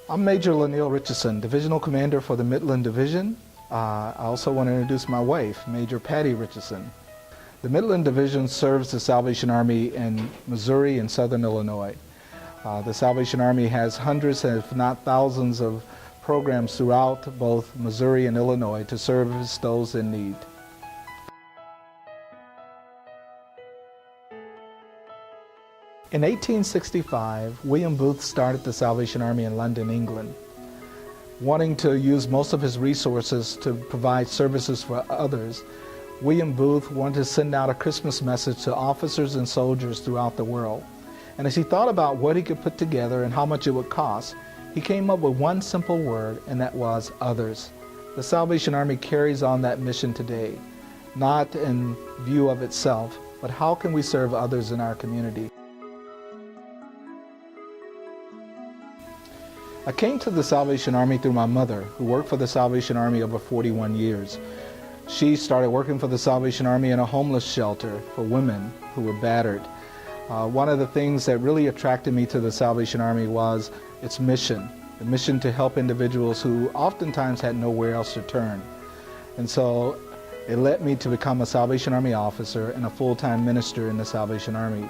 I'm Major Lanil Richardson, Divisional Commander for the Midland Division. I also want to introduce my wife, Major Patty Richardson. The Midland Division serves the Salvation Army in Missouri and Southern Illinois. The Salvation Army has hundreds, if not thousands, of programs throughout both Missouri and Illinois to service those in need. In 1865, William Booth started the Salvation Army in London, England. Wanting to use most of his resources to provide services for others, William Booth wanted to send out a Christmas message to officers and soldiers throughout the world. And as he thought about what he could put together and how much it would cost, he came up with one simple word, and that was others. The Salvation Army carries on that mission today, not in view of itself, but how can we serve others in our community? I came to the Salvation Army through my mother, who worked for the Salvation Army over 41 years. She started working for the Salvation Army in a homeless shelter for women who were battered. One of the things that really attracted me to the Salvation Army was its mission, the mission to help individuals who oftentimes had nowhere else to turn. And so it led me to become a Salvation Army officer and a full-time minister in the Salvation Army.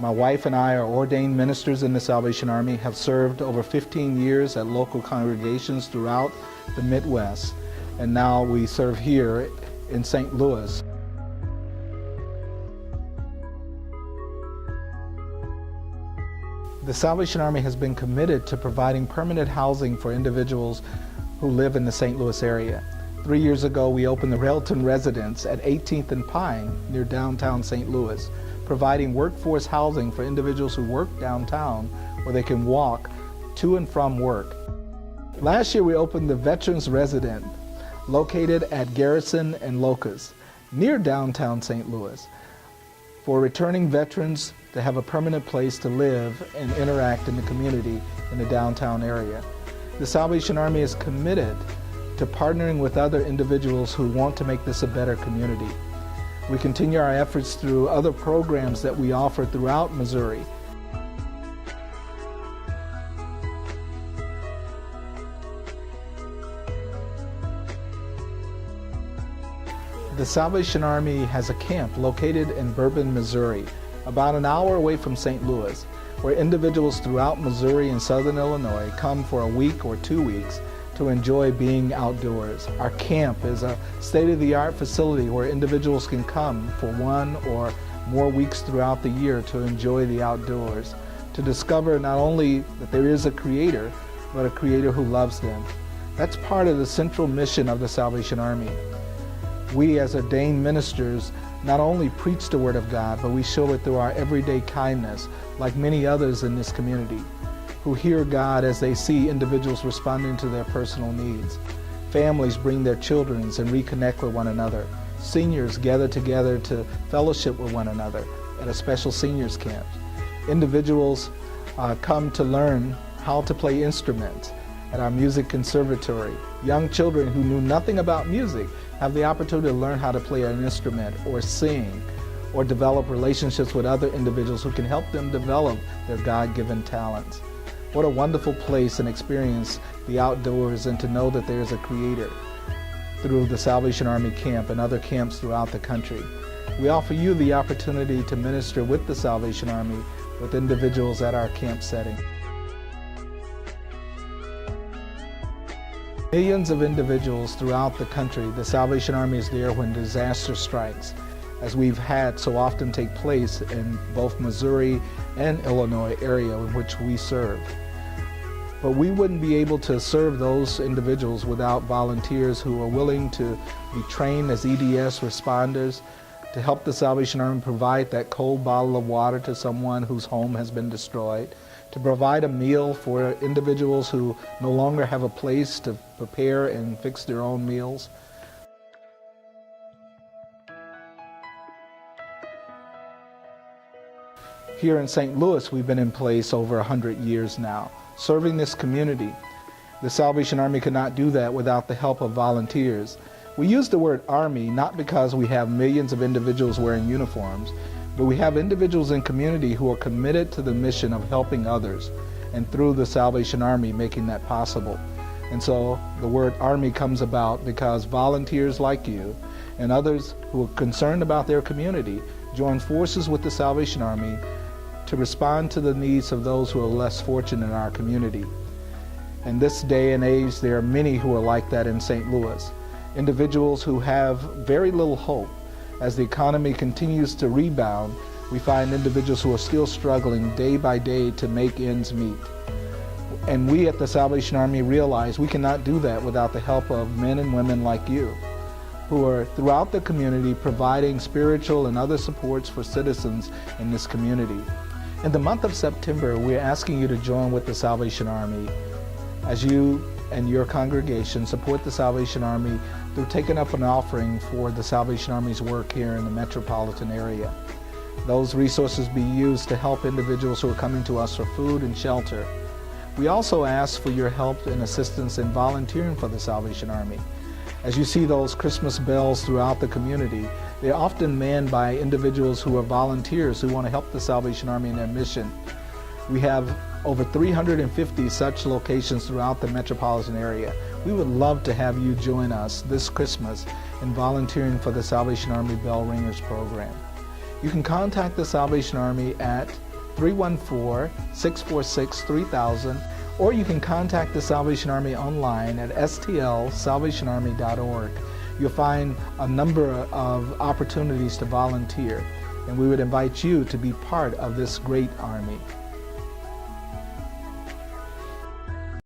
My wife and I are ordained ministers in the Salvation Army, have served over 15 years at local congregations throughout the Midwest, and now we serve here in St. Louis. The Salvation Army has been committed to providing permanent housing for individuals who live in the St. Louis area. 3 years ago, we opened the Railton Residence at 18th and Pine near downtown St. Louis, providing workforce housing for individuals who work downtown where they can walk to and from work. Last year we opened the Veterans Residence located at Garrison and Locust near downtown St. Louis for returning veterans to have a permanent place to live and interact in the community in the downtown area. The Salvation Army is committed to partnering with other individuals who want to make this a better community. We continue our efforts through other programs that we offer throughout Missouri. The Salvation Army has a camp located in Bourbon, Missouri, about an hour away from St. Louis, where individuals throughout Missouri and Southern Illinois come for a week or 2 weeks to enjoy being outdoors. Our camp is a state-of-the-art facility where individuals can come for 1 or more weeks throughout the year to enjoy the outdoors, to discover not only that there is a Creator, but a Creator who loves them. That's part of the central mission of the Salvation Army. We as ordained ministers not only preach the Word of God, but we show it through our everyday kindness, like many others in this community, who hear God as they see individuals responding to their personal needs. Families bring their children and reconnect with one another. Seniors gather together to fellowship with one another at a special seniors camp. Individuals come to learn how to play instruments at our music conservatory. Young children who knew nothing about music have the opportunity to learn how to play an instrument or sing or develop relationships with other individuals who can help them develop their God-given talents. What a wonderful place and experience the outdoors, and to know that there is a Creator through the Salvation Army camp and other camps throughout the country. We offer you the opportunity to minister with the Salvation Army with individuals at our camp setting. Millions of individuals throughout the country, the Salvation Army is there when disaster strikes, as we've had so often take place in both Missouri and Illinois area in which we serve. But we wouldn't be able to serve those individuals without volunteers who are willing to be trained as EDS responders, to help the Salvation Army provide that cold bottle of water to someone whose home has been destroyed, to provide a meal for individuals who no longer have a place to prepare and fix their own meals. Here in St. Louis, we've been in place over 100 years now, serving this community. The Salvation Army could not do that without the help of volunteers. We use the word Army not because we have millions of individuals wearing uniforms, but we have individuals in community who are committed to the mission of helping others. and through the Salvation Army making that possible. And so the word Army comes about because volunteers like you and others who are concerned about their community join forces with the Salvation Army to respond to the needs of those who are less fortunate in our community. In this day and age, there are many who are like that in St. Louis. Individuals who have very little hope. As the economy continues to rebound, we find individuals who are still struggling day by day to make ends meet. And we at the Salvation Army realize we cannot do that without the help of men and women like you, who are throughout the community providing spiritual and other supports for citizens in this community. In the month of September, we're asking you to join with the Salvation Army as you and your congregation support the Salvation Army through taking up an offering for the Salvation Army's work here in the metropolitan area. Those resources be used to help individuals who are coming to us for food and shelter. We also ask for your help and assistance in volunteering for the Salvation Army. As you see those Christmas bells throughout the community, they're often manned by individuals who are volunteers who want to help the Salvation Army in their mission. We have over 350 such locations throughout the metropolitan area. We would love to have you join us this Christmas in volunteering for the Salvation Army Bell Ringers program. You can contact the Salvation Army at 314-646-3000, or you can contact the Salvation Army online at stlsalvationarmy.org. You'll find a number of opportunities to volunteer, and we would invite you to be part of this great army.